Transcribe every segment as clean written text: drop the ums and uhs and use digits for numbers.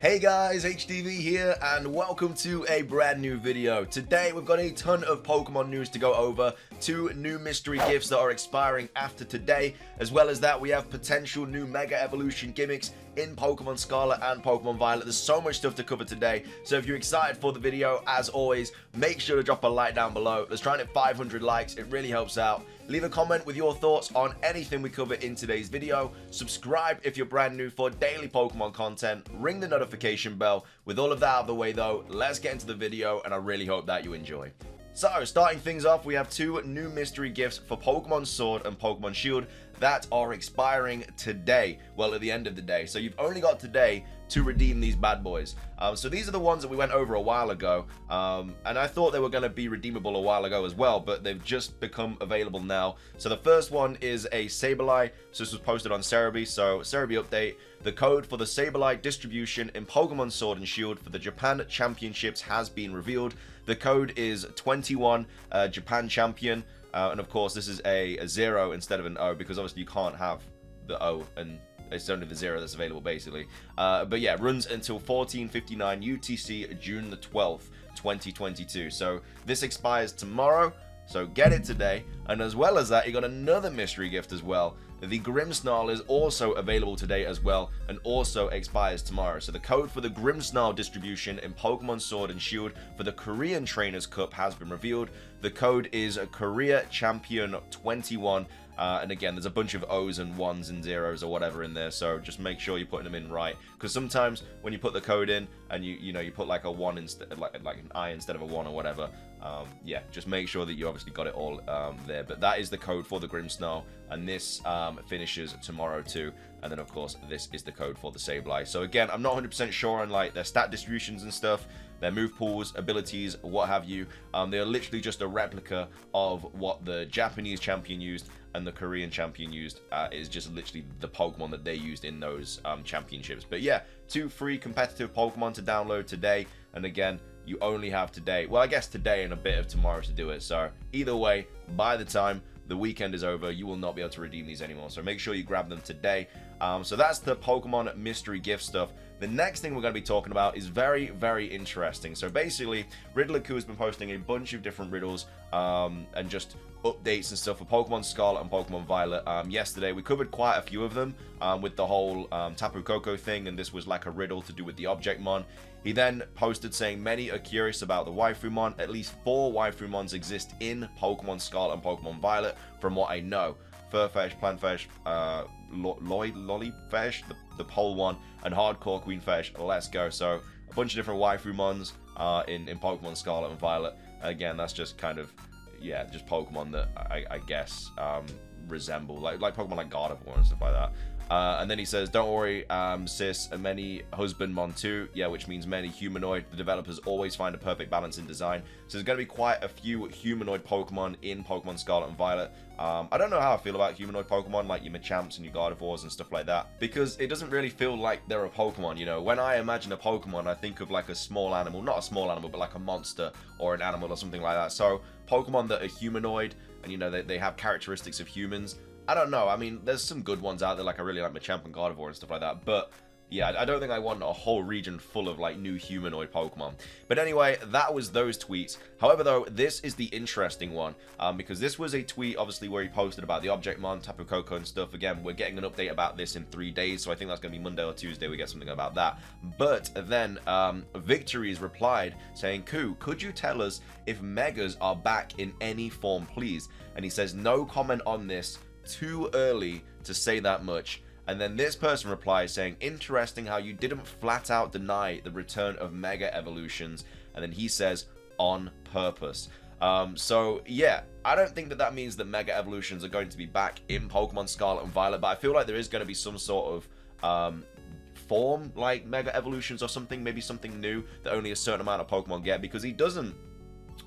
Hey guys, HDV here, and welcome to a brand new video. Today we've got a ton of Pokemon news to go over, 2 new mystery gifts that are expiring after today, as well as that we have potential new Mega Evolution gimmicks in Pokemon Scarlet and Pokemon Violet. There's so much stuff to cover today, so if you're excited for the video, as always, make sure to drop a like down below. Let's try and hit 500 likes, it really helps out. Leave a comment with your thoughts on anything we cover in today's video. Subscribe if you're brand new for daily Pokemon content. Ring the notification bell. With all of that out of the way though, let's get into the video and I really hope that you enjoy. So, starting things off, we have 2 new mystery gifts for Pokemon Sword and Pokemon Shield that are expiring today. Well, at the end of the day. So you've only got today to redeem these bad boys. So these are the ones that we went over a while ago. And I thought they were going to be redeemable a while ago as well, but they've just become available now. So the first one is a Sableye. So this was posted on Cerebi. So Cerebi update. The code for the Sableye distribution in Pokemon Sword and Shield for the Japan Championships has been revealed. The code is 21 Japan Champion. And of course, this is a 0 instead of an O, because obviously you can't have the O, and it's only the 0 that's available, basically. But yeah, runs until 1459 UTC, June the 12th, 2022. So this expires tomorrow, so get it today. And as well as that, you got another mystery gift as well. The Grimmsnarl is also available today as well, and also expires tomorrow. So the code for the Grimmsnarl distribution in Pokemon Sword and Shield for the Korean Trainers Cup has been revealed. The code is Korea Champion 21. And again, there's a bunch of O's and 1s and 0s or whatever in there, so just make sure you're putting them in right. Because sometimes when you put the code in and you put like a 1 instead, like an I instead of a 1 or whatever, yeah, just make sure that you obviously got it all there. But that is the code for the Grimmsnarl, and this finishes tomorrow too. And then of course this is the code for the Sableye. So again, I'm not 100% sure on like their stat distributions and stuff, their move pools, abilities, what have you. They are literally just a replica of what the Japanese champion used and the Korean champion used. Is just literally the Pokemon that they used in those championships. But yeah, 2 free competitive Pokemon to download today. And again, you only have today. Well, I guess today and a bit of tomorrow to do it. So either way, by the time the weekend is over, you will not be able to redeem these anymore. So make sure you grab them today. So that's the Pokemon mystery gift stuff. The next thing we're going to be talking about is very, very interesting. So basically, Riddler-Ku has been posting a bunch of different riddles and just updates and stuff for Pokemon Scarlet and Pokemon Violet. Yesterday, we covered quite a few of them with the whole Tapu Koko thing, and this was like a riddle to do with the Objectmon. He then posted saying many are curious about the Waifumon. At least 4 Waifumons exist in Pokemon Scarlet and Pokemon Violet, from what I know. Furfish, Planfish, Lollyfish, the pole one, and Hardcore Queenfish. Let's go. So a bunch of different Waifumons in Pokemon Scarlet and Violet. Again, that's just kind of, yeah, just Pokemon that I guess resemble like Pokemon like Gardevoir and stuff like that. And then he says, don't worry, sis, many husbandmon too. Yeah, which means many humanoid. The developers always find a perfect balance in design. So there's going to be quite a few humanoid Pokemon in Pokemon Scarlet and Violet. I don't know how I feel about humanoid Pokemon, like your Machamps and your Gardevoirs and stuff like that, because it doesn't really feel like they're a Pokemon, you know. When I imagine a Pokemon, I think of like a small animal, not a small animal, but like a monster or an animal or something like that. So Pokemon that are humanoid and, you know, they have characteristics of humans, I don't know. I mean, there's some good ones out there, like I really like Machamp and Gardevoir and stuff like that, but yeah, I don't think I want a whole region full of like new humanoid Pokemon. But anyway, that was those tweets. However, though, this is the interesting one, because this was a tweet, obviously, where he posted about the Objectmon, Tapu Koko and stuff. Again, we're getting an update about this in 3 days, so I think that's going to be Monday or Tuesday we get something about that. But then Victories replied saying, Ku, could you tell us if Megas are back in any form, please? And he says, no comment on this, too early to say that much. And then this person replies saying, interesting how you didn't flat out deny the return of Mega Evolutions. And then he says, on purpose. So yeah, I don't think that means that Mega Evolutions are going to be back in Pokemon Scarlet and Violet, but I feel like there is going to be some sort of form like Mega Evolutions or something, maybe something new that only a certain amount of Pokemon get, because he doesn't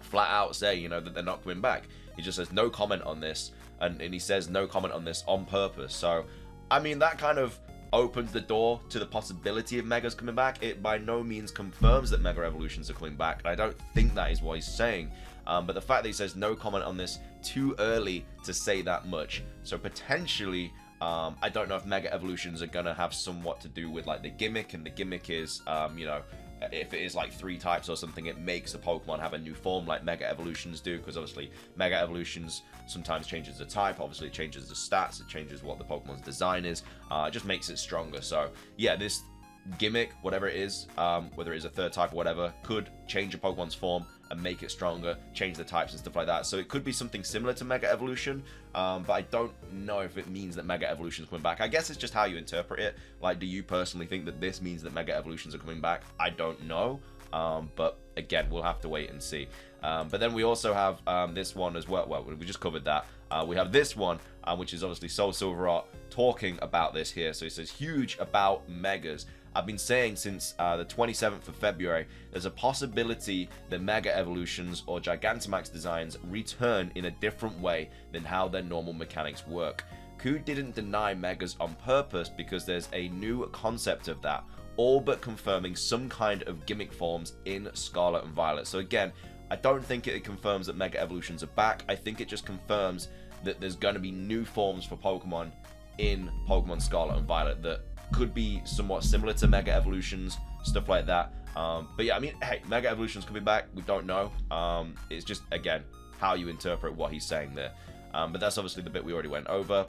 flat out say, you know, that they're not coming back. He just says no comment on this, and he says no comment on this on purpose. So I mean, that kind of opens the door to the possibility of Megas coming back. It by no means confirms that Mega Evolutions are coming back, and I don't think that is what he's saying. But the fact that he says no comment on this, too early to say that much. So potentially I don't know if Mega Evolutions are going to have somewhat to do with like the gimmick, and the gimmick is, you know, if it is like 3 types or something, it makes a Pokemon have a new form like Mega Evolutions do, because obviously Mega Evolutions sometimes changes the type, obviously it changes the stats, it changes what the Pokemon's design is, it just makes it stronger. So yeah, this gimmick, whatever it is, whether it is a 3rd type or whatever, could change a Pokemon's form and make it stronger, change the types and stuff like that. So it could be something similar to Mega Evolution, but I don't know if it means that Mega Evolution's coming back. I guess it's just how you interpret it. Like, do you personally think that this means that Mega Evolutions are coming back? I don't know, but again, we'll have to wait and see. But then we also have this one as well. Well, we just covered that. We have this one, which is obviously Soul Silver Art talking about this here. So it says, huge about Megas. I've been saying since the 27th of February, there's a possibility that Mega Evolutions or Gigantamax designs return in a different way than how their normal mechanics work. Ku didn't deny Megas on purpose because there's a new concept of that, all but confirming some kind of gimmick forms in Scarlet and Violet. So again, I don't think it confirms that Mega Evolutions are back. I think it just confirms that there's going to be new forms for Pokemon in Pokemon Scarlet and Violet that could be somewhat similar to Mega Evolutions, stuff like that. But yeah, I mean, hey, Mega Evolutions could be back. We don't know. It's just, again, how you interpret what he's saying there. But that's obviously the bit we already went over.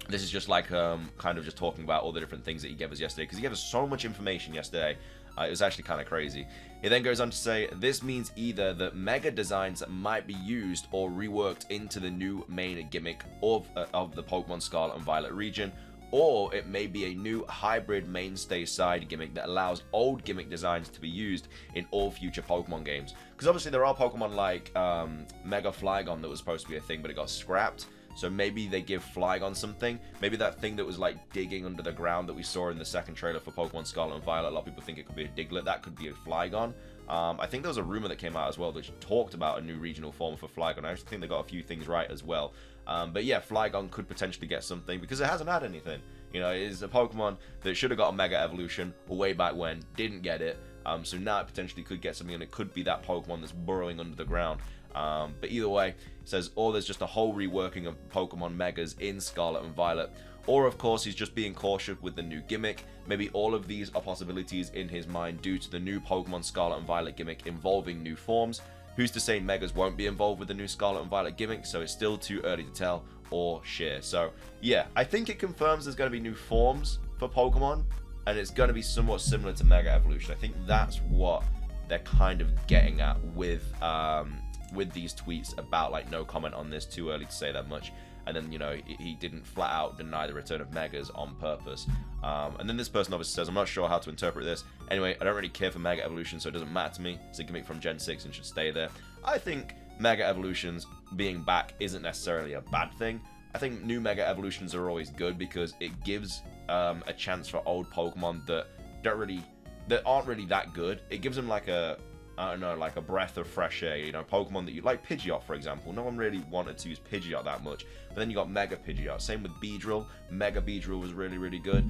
This is just like kind of just talking about all the different things that he gave us yesterday, because he gave us so much information yesterday. It was actually kind of crazy. He then goes on to say, this means either that Mega designs might be used or reworked into the new main gimmick of the Pokemon Scarlet and Violet region, or it may be a new hybrid mainstay side gimmick that allows old gimmick designs to be used in all future Pokemon games. Because obviously there are Pokemon like Mega Flygon that was supposed to be a thing, but it got scrapped. So maybe they give Flygon something. Maybe that thing that was like digging under the ground that we saw in the second trailer for Pokemon Scarlet and Violet, a lot of people think it could be a Diglett. That could be a Flygon. I think there was a rumor that came out as well that talked about a new regional form for Flygon. I actually think they got a few things right as well. But yeah, Flygon could potentially get something because it hasn't had anything. You know, it is a Pokemon that should have got a Mega Evolution way back when, didn't get it. So now it potentially could get something, and it could be that Pokemon that's burrowing under the ground. But either way, it says, or there's just a whole reworking of Pokemon Megas in Scarlet and Violet. Or, of course, he's just being cautious with the new gimmick. Maybe all of these are possibilities in his mind due to the new Pokemon Scarlet and Violet gimmick involving new forms. Who's to say Megas won't be involved with the new Scarlet and Violet gimmick, so it's still too early to tell or share. So, yeah, I think it confirms there's going to be new forms for Pokemon, and it's going to be somewhat similar to Mega Evolution. I think that's what they're kind of getting at with these tweets about, like, no comment on this, too early to say that much. And then, you know, he didn't flat out deny the return of Megas on purpose. And then this person obviously says, I'm not sure how to interpret this. Anyway, I don't really care for Mega Evolution, so it doesn't matter to me. It's a gimmick from Gen 6 and should stay there. I think Mega Evolutions being back isn't necessarily a bad thing. I think new Mega Evolutions are always good because it gives a chance for old Pokemon that aren't really that good. It gives them like a, I don't know, like a breath of fresh air, you know, Pokemon that you like, Pidgeot, for example. No one really wanted to use Pidgeot that much, but then you got Mega Pidgeot. Same with Beedrill. Mega Beedrill was really, really good.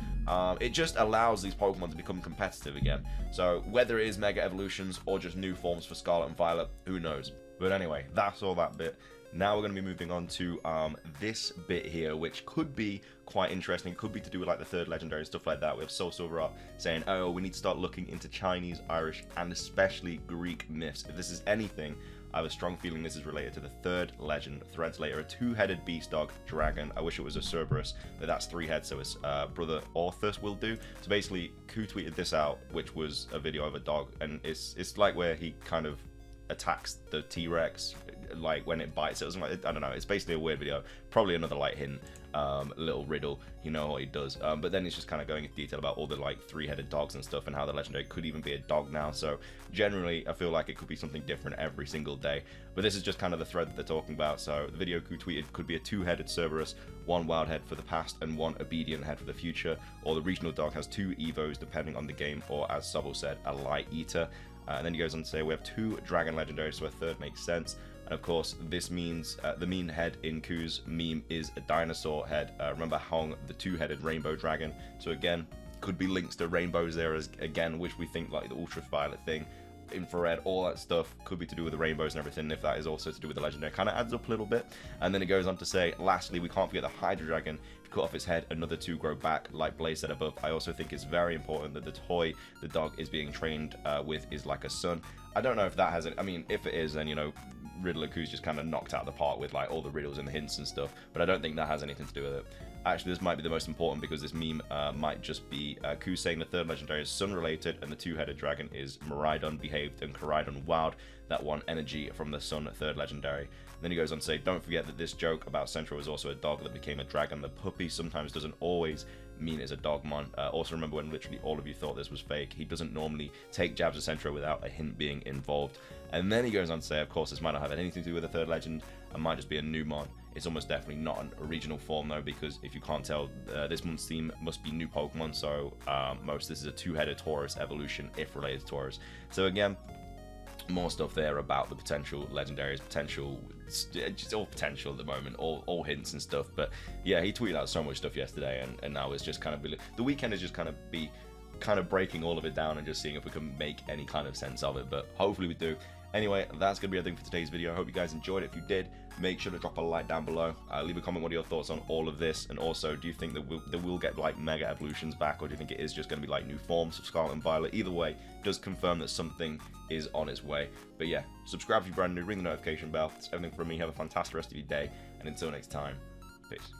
It just allows these Pokemon to become competitive again. So whether it is Mega Evolutions or just new forms for Scarlet and Violet, who knows? But anyway, that's all that bit. Now we're going to be moving on to this bit here, which could be quite interesting. It could be to do with like the third legendary, stuff like that. We have Soul Silver Art saying, oh, we need to start looking into Chinese, Irish, and especially Greek myths. If this is anything, I have a strong feeling this is related to the third legend. Threads later, a two-headed beast dog dragon. I wish it was a Cerberus, but that's 3 heads, so his brother Orthus will do. So basically, Ku tweeted this out, which was a video of a dog, and it's like where he kind of attacks the T-Rex, like when it bites it. I don't know, it's basically a weird video, probably another like hint, little riddle, you know what he does, but then it's just kind of going into detail about all the like 3-headed dogs and stuff, and how the legendary could even be a dog now. So generally I feel like it could be something different every single day, but this is just kind of the thread that they're talking about. So the video Ku tweeted could be a 2-headed Cerberus, 1 wild head for the past and 1 obedient head for the future, or the regional dog has 2 evos depending on the game, or as Sobble said, a light eater. And then he goes on to say we have 2 dragon legendaries, so a third makes sense. And of course, this means the mean head in Ku's meme is a dinosaur head. Remember Hong, the 2-headed rainbow dragon. So again, could be links to rainbows there as again, which we think like the ultraviolet thing. infrared, all that stuff could be to do with the rainbows and everything. If that is also to do with the legendary, kind of adds up a little bit. And then it goes on to say, lastly, we can't forget the Hydra Dragon. If you cut off its head, another 2 grow back, like Blaze said above. I also think it's very important that the toy the dog is being trained with is like a son. I don't know if that has it. I mean, if it is, then, you know, Riddler Q's just kind of knocked out of the park with like all the riddles and the hints and stuff, but I don't think that has anything to do with it. Actually, this might be the most important because this meme might just be Q saying the 3rd legendary is sun related and the 2-headed dragon is Miraidon behaved and Koraidon wild, that one energy from the sun 3rd legendary. And then he goes on to say, don't forget that this joke about Central was also a dog that became a dragon. The puppy sometimes doesn't always mean it's a dogmon. Also remember when literally all of you thought this was fake. He doesn't normally take jabs at Centro without a hint being involved. And then he goes on to say, of course, this might not have anything to do with the 3rd legend and might just be a new mon. It's almost definitely not an original form though, because if you can't tell, this month's theme must be new Pokemon, so this is a 2-headed Taurus evolution, if related to Taurus. So again, more stuff there about the potential legendaries, just all potential at the moment, all hints and stuff. But yeah, he tweeted out so much stuff yesterday, and now it's just kind of the weekend is just kind of breaking all of it down and just seeing if we can make any kind of sense of it. But hopefully we do. Anyway, that's going to be everything for today's video. I hope you guys enjoyed it. If you did, make sure to drop a like down below. Leave a comment what are your thoughts on all of this. And also, do you think that we'll get like mega evolutions back, or do you think it is just going to be like new forms of Scarlet and Violet? Either way, does confirm that something is on its way. But yeah, subscribe if you're brand new, ring the notification bell. That's everything from me. Have a fantastic rest of your day. And until next time, peace.